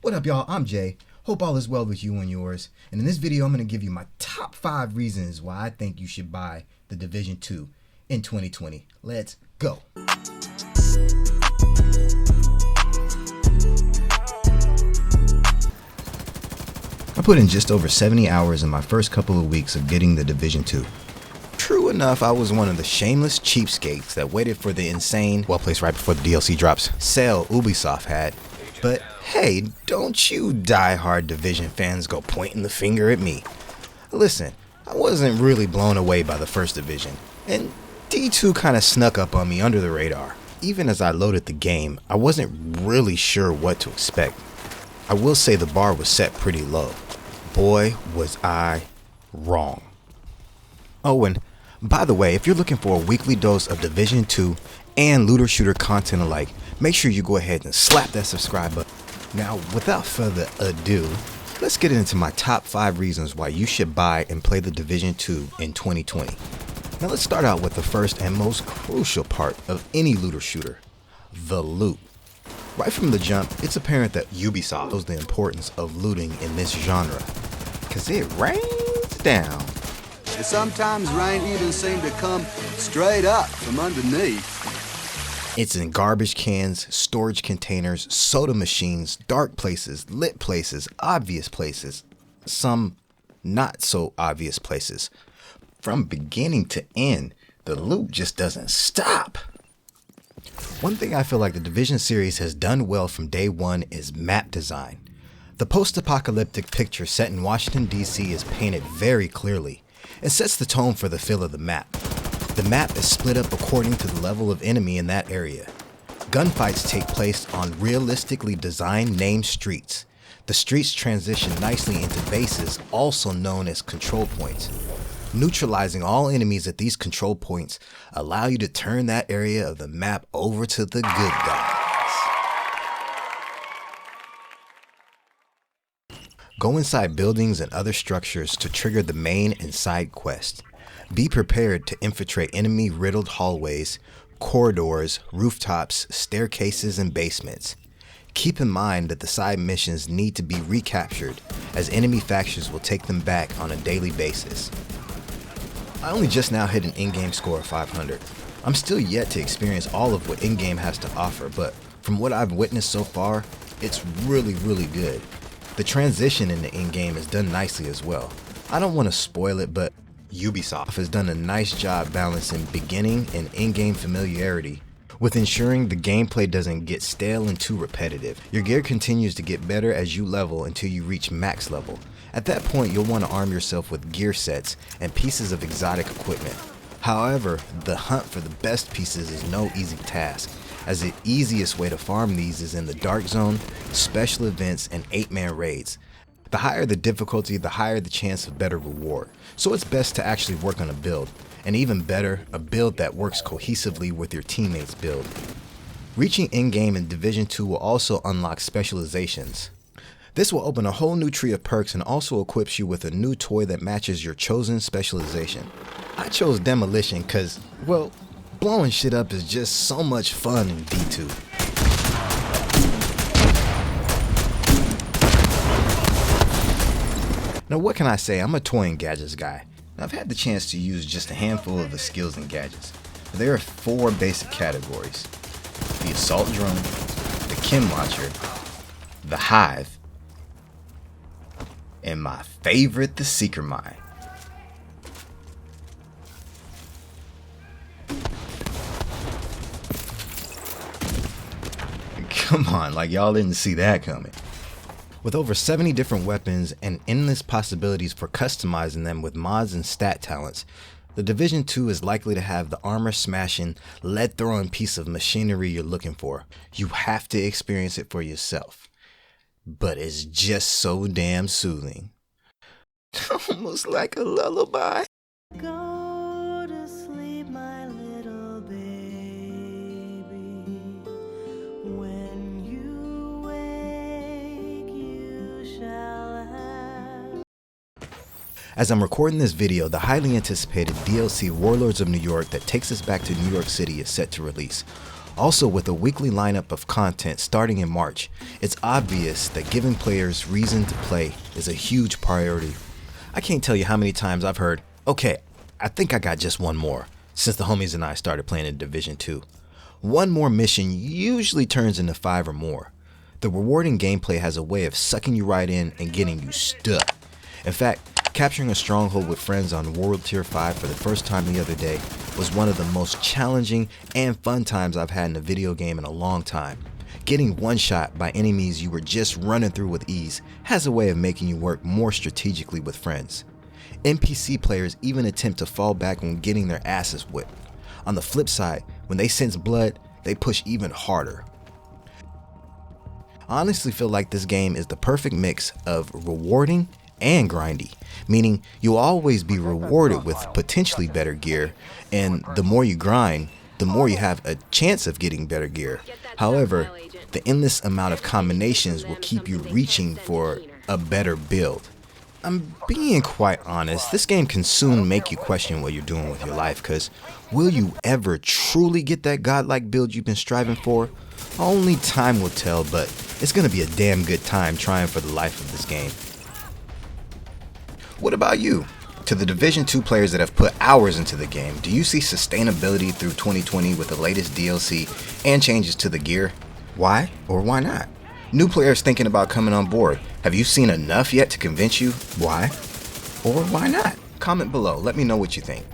What up, y'all? I'm Jay. Hope all is well with you and yours. And in this video, I'm going to give you my top 5 reasons why I think you should buy The Division 2 in 2020. Let's go. I put in just over 70 hours in my first couple of weeks of getting The Division 2. True enough, I was one of the shameless cheapskates that waited for the insane, well placed right before the DLC drops, sale Ubisoft had. But hey, don't you die-hard Division fans go pointing the finger at me. Listen, I wasn't really blown away by the first Division, and D2 kinda snuck up on me under the radar. Even as I loaded the game, I wasn't really sure what to expect. I will say the bar was set pretty low. Boy, was I wrong. Oh, and by the way, if you're looking for a weekly dose of Division 2 and looter shooter content alike, make sure you go ahead and slap that subscribe button. Now, without further ado, let's get into my top 5 reasons why you should buy and play The Division 2 in 2020. Now let's start out with the first and most crucial part of any looter shooter, the loot. Right from the jump, it's apparent that Ubisoft knows the importance of looting in this genre, cause it rains down. And sometimes rain even seems to come straight up from underneath. It's in garbage cans, storage containers, soda machines, dark places, lit places, obvious places, some not so obvious places. From beginning to end, the loot just doesn't stop. One thing I feel like the Division series has done well from day one is map design. The post-apocalyptic picture set in Washington, D.C. is painted very clearly. It sets the tone for the feel of the map. The map is split up according to the level of enemy in that area. Gunfights take place on realistically designed named streets. The streets transition nicely into bases, also known as control points. Neutralizing all enemies at these control points allow you to turn that area of the map over to the good guys. Go inside buildings and other structures to trigger the main and side quests. Be prepared to infiltrate enemy-riddled hallways, corridors, rooftops, staircases, and basements. Keep in mind that the side missions need to be recaptured, as enemy factions will take them back on a daily basis. I only just now hit an in-game score of 500. I'm still yet to experience all of what in-game has to offer, but from what I've witnessed so far, it's really good. The transition in the in-game is done nicely as well. I don't want to spoil it, but Ubisoft has done a nice job balancing beginning and in-game familiarity with ensuring the gameplay doesn't get stale and too repetitive. Your gear continues to get better as you level until you reach max level. At that point, you'll want to arm yourself with gear sets and pieces of exotic equipment. However, the hunt for the best pieces is no easy task, as the easiest way to farm these is in the dark zone, special events, and 8-man raids. The higher the difficulty, the higher the chance of better reward. So it's best to actually work on a build, and even better, a build that works cohesively with your teammates' build. Reaching in-game in Division 2 will also unlock Specializations. This will open a whole new tree of perks and also equips you with a new toy that matches your chosen specialization. I chose Demolition because, well, blowing shit up is just so much fun in D2. Now what can I say, I'm a toy and gadgets guy. Now, I've had the chance to use just a handful of the skills and gadgets. There are 4 basic categories: the assault drone, the chem watcher, the hive, and my favorite, the seeker mine. Come on, like y'all didn't see that coming. With over 70 different weapons and endless possibilities for customizing them with mods and stat talents, the Division 2 is likely to have the armor-smashing, lead-throwing piece of machinery you're looking for. You have to experience it for yourself. But it's just so damn soothing. Almost like a lullaby. Go to sleep, my little baby. When you wake, you shall have. As I'm recording this video, the highly anticipated DLC Warlords of New York that takes us back to New York City is set to release. Also, with a weekly lineup of content starting in March, it's obvious that giving players reason to play is a huge priority. I can't tell you how many times I've heard, okay, I think I got just one more, since the homies and I started playing in Division 2. One more mission usually turns into 5 or more. The rewarding gameplay has a way of sucking you right in and getting you stuck. In fact, capturing a stronghold with friends on World Tier 5 for the first time the other day was one of the most challenging and fun times I've had in a video game in a long time. Getting one shot by enemies you were just running through with ease has a way of making you work more strategically with friends. NPC players even attempt to fall back when getting their asses whipped. On the flip side, when they sense blood, they push even harder. I honestly feel like this game is the perfect mix of rewarding and grindy, meaning you'll always be rewarded with potentially better gear, and the more you grind, the more you have a chance of getting better gear. However, the endless amount of combinations will keep you reaching for a better build. I'm being quite honest, this game can soon make you question what you're doing with your life, because will you ever truly get that godlike build you've been striving for? Only time will tell, but it's going to be a damn good time trying for the life of this game. What about you? To the Division 2 players that have put hours into the game, do you see sustainability through 2020 with the latest DLC and changes to the gear? Why or why not? New players thinking about coming on board, have you seen enough yet to convince you? Why or why not? Comment below, let me know what you think.